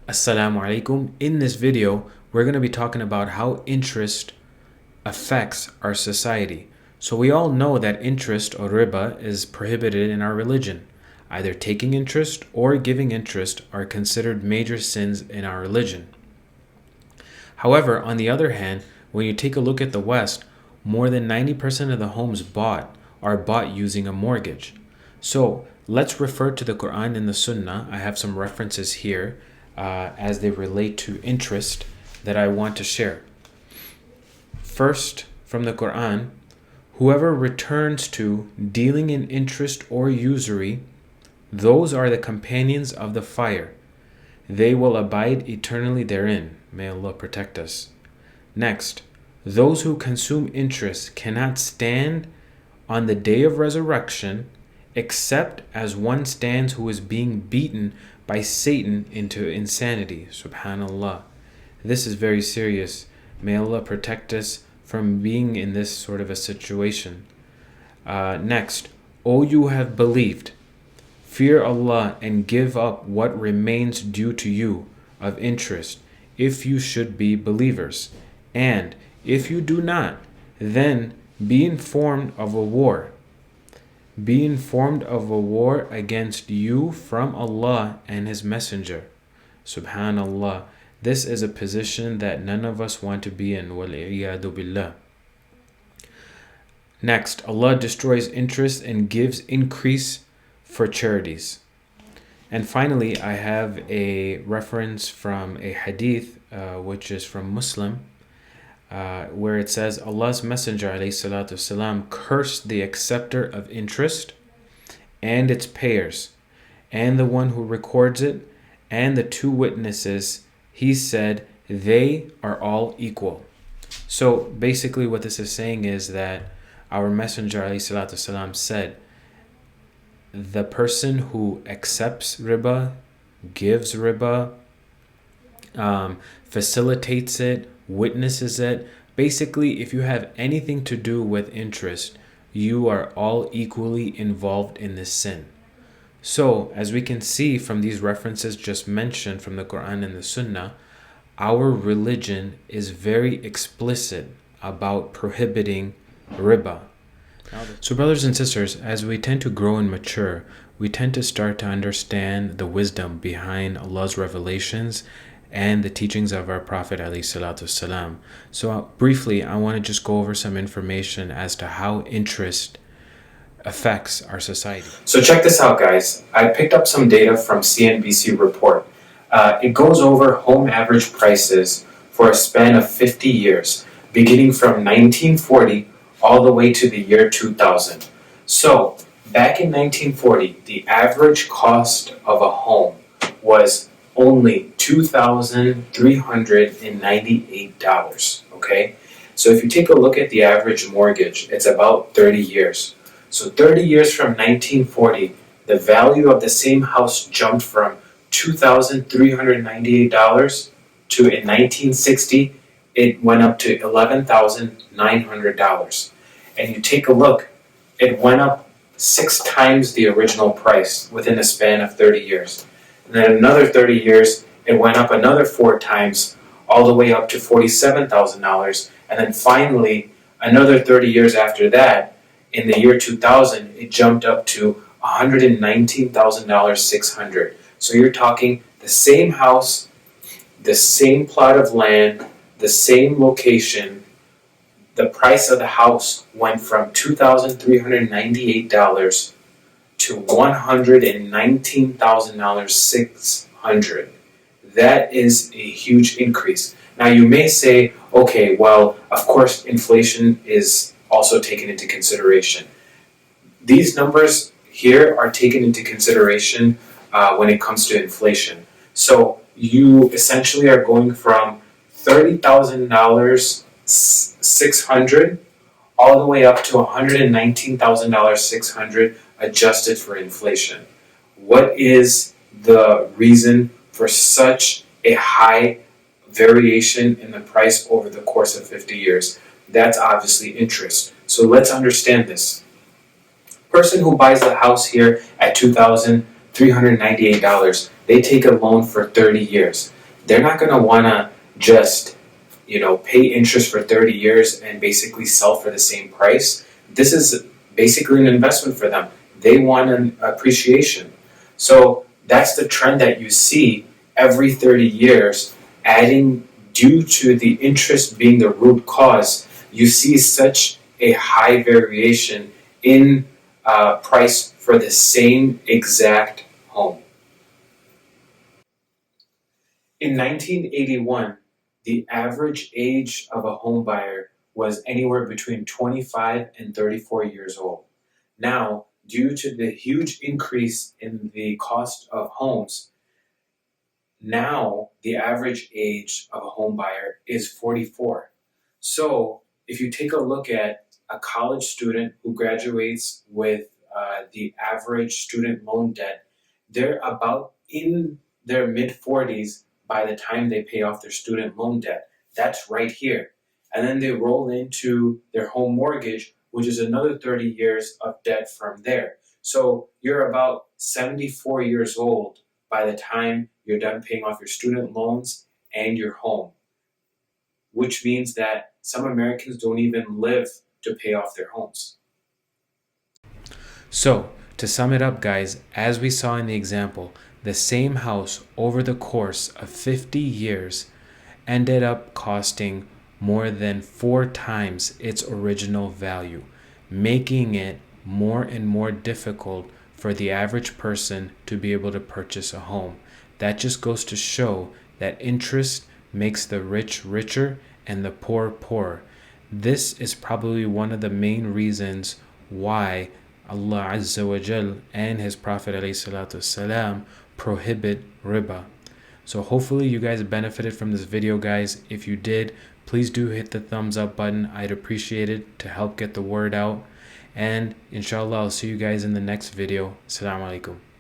Assalamu alaikum. In this video, we're going to be talking about how interest affects our society. So we all know that interest or riba is prohibited in our religion. Either taking interest or giving interest are considered major sins in our religion. However, on the other hand, when you take a look at the West, more than 90% of the homes bought are bought using a mortgage. So let's refer to the Quran and the Sunnah. I have some references here as they relate to interest that I want to share. First, from the Quran, whoever returns to dealing in interest or usury, those are the companions of the fire. They will abide eternally therein. May Allah protect us. Next, those who consume interest cannot stand on the day of resurrection except as one stands who is being beaten by Satan into insanity. Subhanallah. This is very serious. May Allah protect us from being in this sort of a situation. Next, O you have believed, fear Allah and give up what remains due to you of interest, if you should be believers. And if you do not, then be informed of a war. Be informed of a war against you from Allah and His Messenger. Subhanallah. This is a position that none of us want to be in. Wal-iyadu billah. Next, Allah destroys interest and gives increase for charities. And finally, I have a reference from a hadith, which is from Muslim, where it says, Allah's Messenger ﷺ cursed the acceptor of interest and its payers, and the one who records it, and the two witnesses. He said, they are all equal. So basically what this is saying is that our Messenger ﷺ said, the person who accepts riba, gives riba, facilitates it, witnesses it, basically if you have anything to do with interest, you are all equally involved in this sin. So as we can see from these references just mentioned from the Quran and the Sunnah, our religion is very explicit about prohibiting riba. So brothers and sisters, as we tend to grow and mature, we tend to start to understand the wisdom behind Allah's revelations and the teachings of our Prophet ﷺ. So briefly, I want to just go over some information as to how interest affects our society. So check this out, guys. I picked up some data from CNBC report. It goes over home average prices for a span of 50 years, beginning from 1940 all the way to the year 2000. So back in 1940, the average cost of a home was only $2,398, okay? So if you take a look at the average mortgage, it's about 30 years. So 30 years from 1940, the value of the same house jumped from $2,398 to, in 1960, it went up to $11,900. And you take a look, it went up 6 times the original price within a span of 30 years. And then another 30 years, it went up another 4 times, all the way up to $47,000. And then finally, another 30 years after that, in the year 2000, it jumped up to $119,600. So you're talking the same house, the same plot of land, the same location. The price of the house went from $2,398 to $119,600. That is a huge increase. Now you may say, okay, well, of course inflation is also taken into consideration. These numbers here are taken into consideration when it comes to inflation. So you essentially are going from $30,000 $600 all the way up to $119,600 adjusted for inflation. What is the reason for such a high variation in the price over the course of 50 years? That's obviously interest. So let's understand this. Person who buys the house here at $2,000, $398. They take a loan for 30 years. They're not going to want to just, pay interest for 30 years and basically sell for the same price. This is basically an investment for them. They want an appreciation. So that's the trend that you see every 30 years, adding due to the interest being the root cause. You see such a high variation in price for the same exact home. In 1981, the average age of a home buyer was anywhere between 25 and 34 years old. Now, due to the huge increase in the cost of homes, now the average age of a home buyer is 44. So if you take a look at a college student who graduates with the average student loan debt, they're about in their mid 40s by the time they pay off their student loan debt. That's right here. And then they roll into their home mortgage, which is another 30 years of debt from there. So you're about 74 years old by the time you're done paying off your student loans and your home, which means that some Americans don't even live to pay off their homes. So, to sum it up, guys, as we saw in the example, the same house over the course of 50 years ended up costing more than 4 times its original value, making it more and more difficult for the average person to be able to purchase a home. That just goes to show that interest makes the rich richer and the poor poorer. This is probably one of the main reasons why Allah Azza wa Jal and His Prophet ﷺ prohibit riba. So hopefully you guys benefited from this video, guys. If you did, please do hit the thumbs up button. I'd appreciate it to help get the word out. And inshallah, I'll see you guys in the next video. Assalamu alaikum.